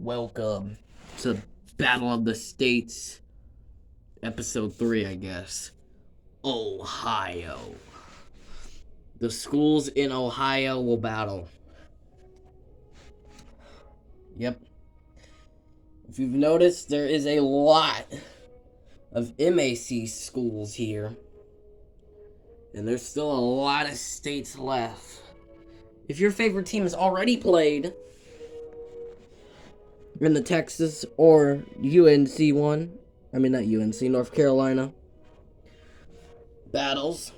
Welcome to Battle of the States, Episode 3, I guess. Ohio. The schools in Ohio will battle. Yep. If you've noticed, there is a lot of MAC schools here. And there's still a lot of states left. If your favorite team has already played in the Texas or UNC one, not UNC, North Carolina battles,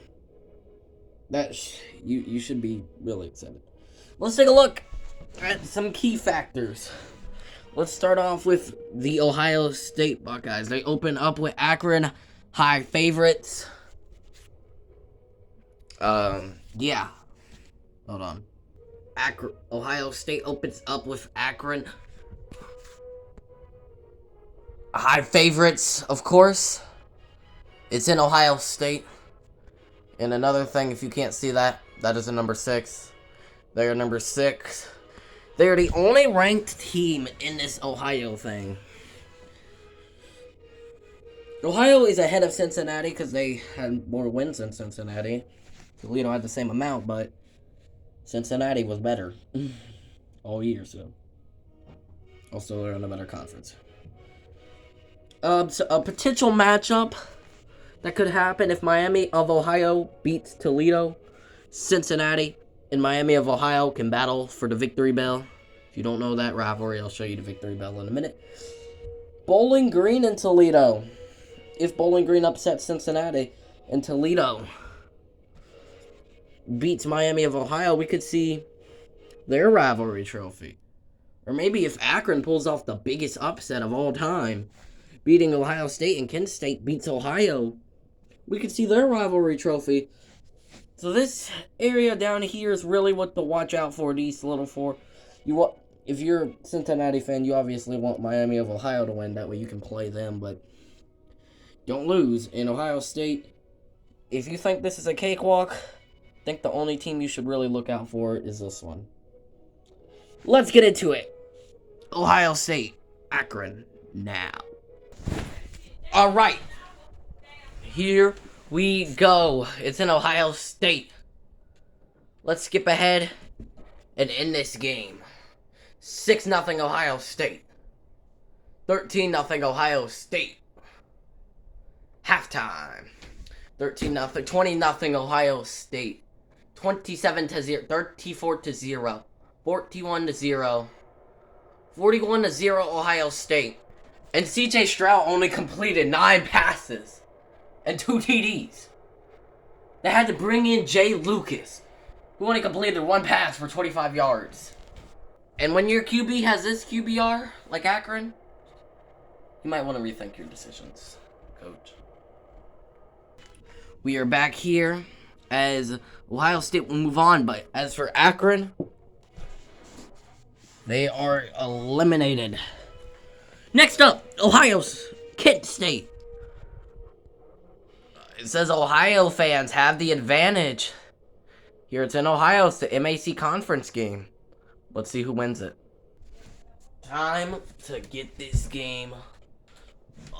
you should be really excited. Let's take a look at some key factors. Let's start off with the Ohio State Buckeyes. They open up with Akron, high favorites. Yeah. Hold on. Ohio State opens up with Akron. High favorites, of course. It's in Ohio State. And another thing, if you can't see that is a number 6. They are number 6. They are the only ranked team in this Ohio thing. Ohio is ahead of Cincinnati because they had more wins than Cincinnati. Toledo had the same amount, but Cincinnati was better all year, so. Also, they're in a better conference. So a potential matchup that could happen if Miami of Ohio beats Toledo. Cincinnati and Miami of Ohio can battle for the Victory Bell. If you don't know that rivalry, I'll show you the Victory Bell in a minute. Bowling Green and Toledo. If Bowling Green upsets Cincinnati and Toledo beats Miami of Ohio, we could see their rivalry trophy. Or maybe if Akron pulls off the biggest upset of all time, beating Ohio State, and Kent State beats Ohio, we could see their rivalry trophy. So this area down here is really what to watch out for, these little four. If you're a Cincinnati fan, you obviously want Miami of Ohio to win. That way you can play them, but don't lose. In Ohio State, if you think this is a cakewalk, I think the only team you should really look out for is this one. Let's get into it. Ohio State, Akron, now. All right. Here we go. It's in Ohio State. Let's skip ahead and end this game. 6-0 Ohio State. 13-0 Ohio State. Halftime. 13-0, 20-0 Ohio State. 27-0, 34-0, 41-0, 41-0 Ohio State. And C.J. Stroud only completed 9 passes and 2 TDs. They had to bring in Jay Lucas, who only completed 1 pass for 25 yards. And when your QB has this QBR, like Akron, you might want to rethink your decisions, coach. We are back here as Ohio State will move on, but as for Akron, they are eliminated. Next up, Ohio's Kent State. It says Ohio fans have the advantage. Here it's in Ohio. It's the MAC conference game. Let's see who wins it. Time to get this game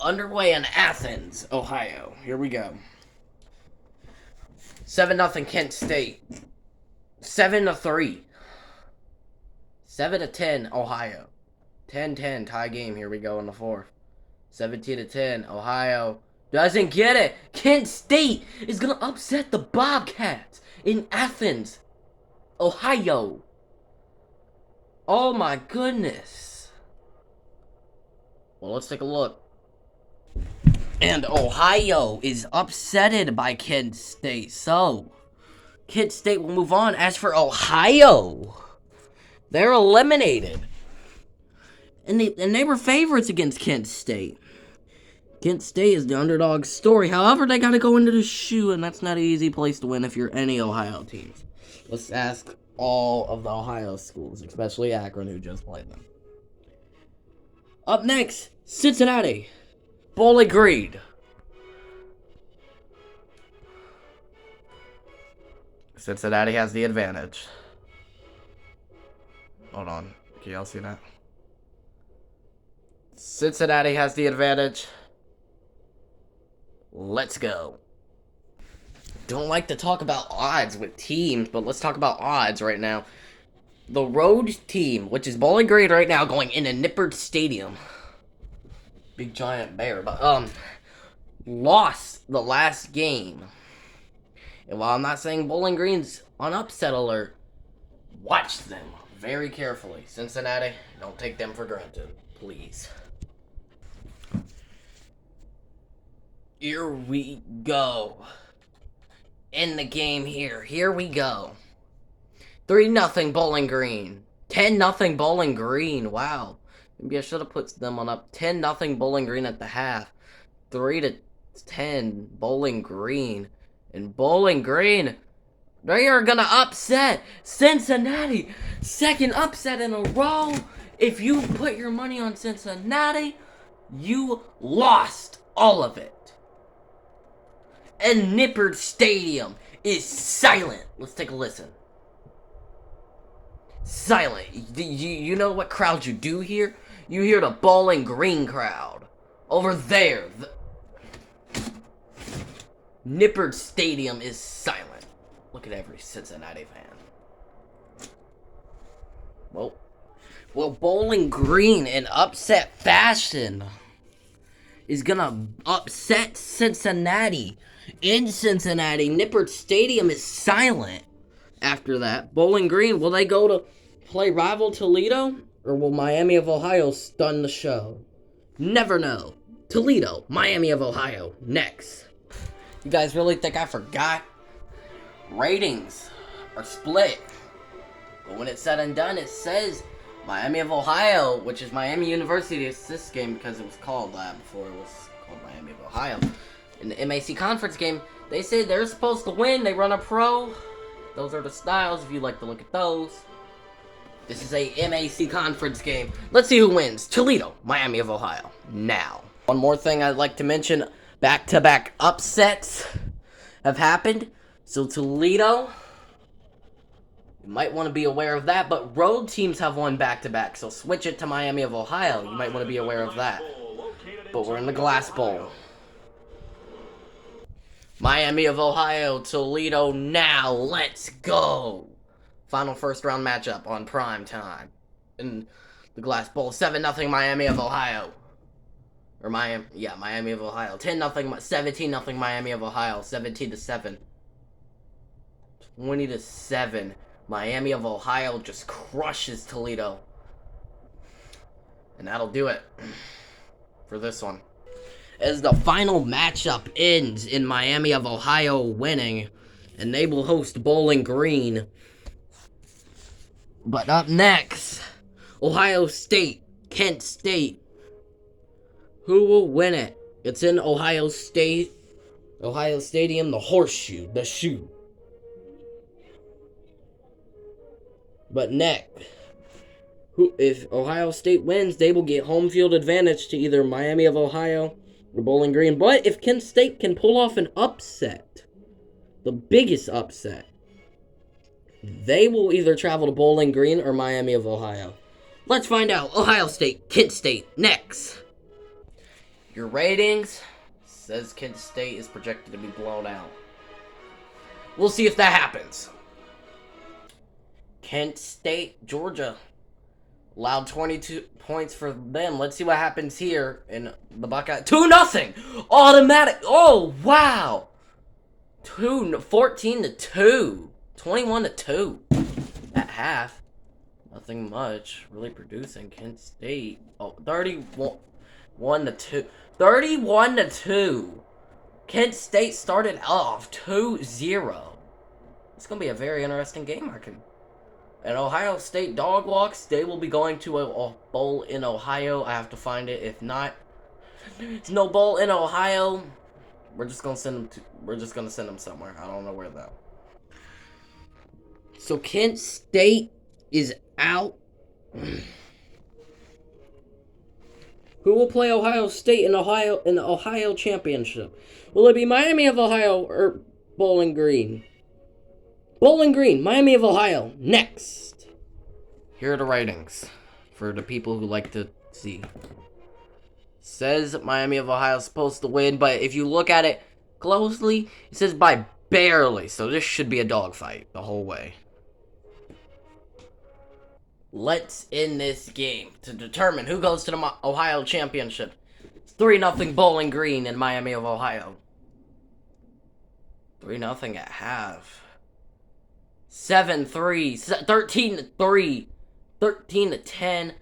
underway in Athens, Ohio. Here we go. 7-0 Kent State. 7-3. 7-10 Ohio. 10-10 tie game. Here we go in the 4th. 17-10 Ohio doesn't get it. Kent State is gonna upset the Bobcats in Athens, Ohio. Oh my goodness. Well, let's take a look. And Ohio is upsetted by Kent State. So, Kent State will move on. As for Ohio, they're eliminated. And they were favorites against Kent State. Kent State is the underdog story. However, they got to go into the shoe, and that's not an easy place to win if you're any Ohio teams. Let's ask all of the Ohio schools, especially Akron, who just played them. Up next, Cincinnati. Bowling Green. Cincinnati has the advantage. Hold on. Can y'all see that? Cincinnati has the advantage. Let's go. Don't like to talk about odds with teams, but let's talk about odds right now. The road team, which is Bowling Green right now, going into Nippert Stadium. Big giant bear, but lost the last game. And while I'm not saying Bowling Green's on upset alert, watch them very carefully. Cincinnati, don't take them for granted, please. Here we go. In the game here. Here we go. 3-0 Bowling Green. 10-0 Bowling Green. Wow. Maybe I should have put them on up. 10-0 Bowling Green at the half. 3-10 Bowling Green. And Bowling Green, they are gonna upset Cincinnati. Second upset in a row. If you put your money on Cincinnati, you lost all of it. And Nippert Stadium is silent. Let's take a listen. Silent. You know what crowd you do hear? You hear the Bowling Green crowd. Over there. Nippert Stadium is silent. Look at every Cincinnati fan. Well, Bowling Green in upset fashion is gonna upset Cincinnati. In Cincinnati, Nippert Stadium is silent. After that, Bowling Green, will they go to play rival Toledo? Or will Miami of Ohio stun the show? Never know. Toledo, Miami of Ohio, next. You guys really think I forgot? Ratings are split. But when it's said and done, it says Miami of Ohio, which is Miami University. It's this game because it was called that before it was called Miami of Ohio. In the MAC conference game, they say they're supposed to win. They run a pro. Those are the styles if you like to look at those. This is a MAC conference game. Let's see who wins. Toledo, Miami of Ohio. Now. One more thing I'd like to mention. Back-to-back upsets have happened. So Toledo, you might want to be aware of that. But road teams have won back-to-back. So switch it to Miami of Ohio. You might want to be aware of that. But we're in the Glass Bowl. Miami of Ohio, Toledo now. Let's go. Final first round matchup on prime time. In the Glass Bowl. 7-0 Miami of Ohio. Or Miami of Ohio. 10-0, 17-0 Miami of Ohio. 17-7. 20-7. Miami of Ohio just crushes Toledo. And that'll do it for this one. As the final matchup ends in Miami of Ohio winning, and they will host Bowling Green. But up next, Ohio State, Kent State. Who will win it? It's in Ohio State, Ohio Stadium, the horseshoe, the shoe. But next, if Ohio State wins, they will get home field advantage to either Miami of Ohio or Bowling Green. But if Kent State can pull off an upset, the biggest upset, they will either travel to Bowling Green or Miami of Ohio. Let's find out. Ohio State, Kent State, next. Your ratings says Kent State is projected to be blown out. We'll see if that happens. Kent State, Georgia. Allowed 22 points for them. Let's see what happens here in the Buckeye. 2-0! Automatic. Oh, wow. 14-2. 21-2. At half. Nothing much. Really producing. Kent State. Oh, 31-2. 31-2. Kent State started off 2-0. It's going to be a very interesting game, I reckon. And Ohio State Dog Walks, they will be going to a bowl in Ohio. I have to find it. If not, it's no bowl in Ohio. We're just gonna send them somewhere. I don't know where though. So Kent State is out. Who will play Ohio State in the Ohio Championship? Will it be Miami of Ohio or Bowling Green? Bowling Green, Miami of Ohio, next. Here are the ratings for the people who like to see. Says Miami of Ohio is supposed to win, but if you look at it closely, it says by barely. So this should be a dogfight the whole way. Let's end this game to determine who goes to the Ohio Championship. It's 3-0 Bowling Green in Miami of Ohio. 3-0 at half. 7-3. 13-3. 13-10.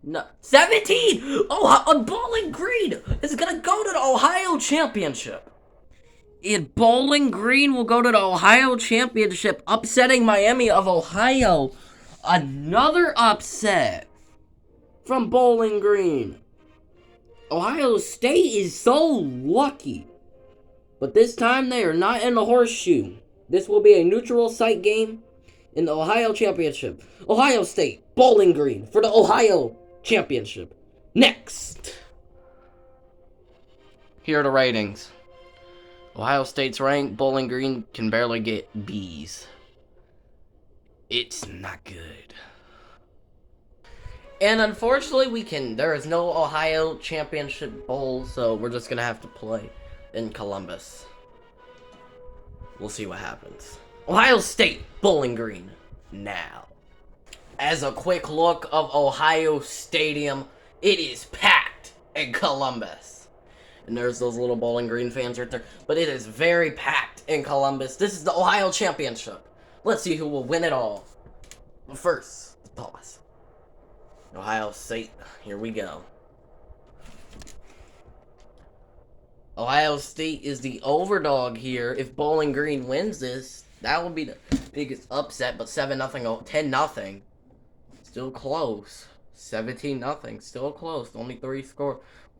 No, 17! Oh, Bowling Green is gonna go to the Ohio Championship. And Bowling Green will go to the Ohio Championship, upsetting Miami of Ohio. Another upset from Bowling Green. Ohio State is so lucky. But this time they are not in the horseshoe. This will be a neutral site game in the Ohio Championship. Ohio State, Bowling Green for the Ohio Championship. Next. Here are the ratings. Ohio State's ranked. Bowling Green can barely get B's. It's not good. And unfortunately, there is no Ohio Championship Bowl, so we're just gonna have to play in Columbus. We'll see what happens. Ohio State, Bowling Green, now. As a quick look of Ohio Stadium, it is packed in Columbus. And there's those little Bowling Green fans right there. But it is very packed in Columbus. This is the Ohio Championship. Let's see who will win it all. But first, the toss. Ohio State, here we go. Ohio State is the overdog here. If Bowling Green wins this, that would be the biggest upset. But 7-0, 10-0. Still close. 17-0. Still close. Only 3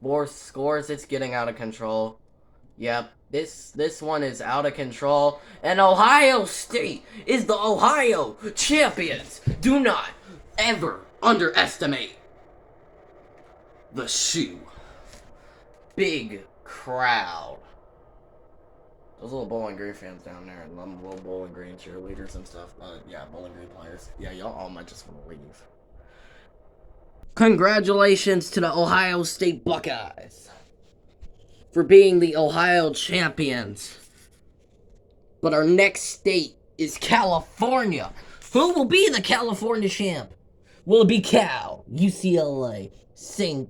more scores. It's getting out of control. Yep. This one is out of control. And Ohio State is the Ohio champions. Do not ever underestimate the shoe. Big crowd. Those little Bowling Green fans down there, and them little Bowling Green cheerleaders and stuff. Yeah, Bowling Green players. Yeah, y'all all might just want to leave. Congratulations to the Ohio State Buckeyes for being the Ohio champions. But our next state is California. Who will be the California champ? Will it be Cal, UCLA, St.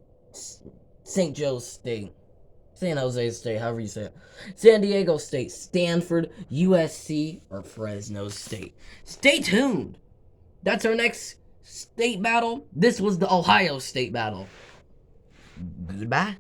Joe State, San Jose State, however you say it, San Diego State, Stanford, USC, or Fresno State? Stay tuned. That's our next state battle. This was the Ohio State battle. Goodbye.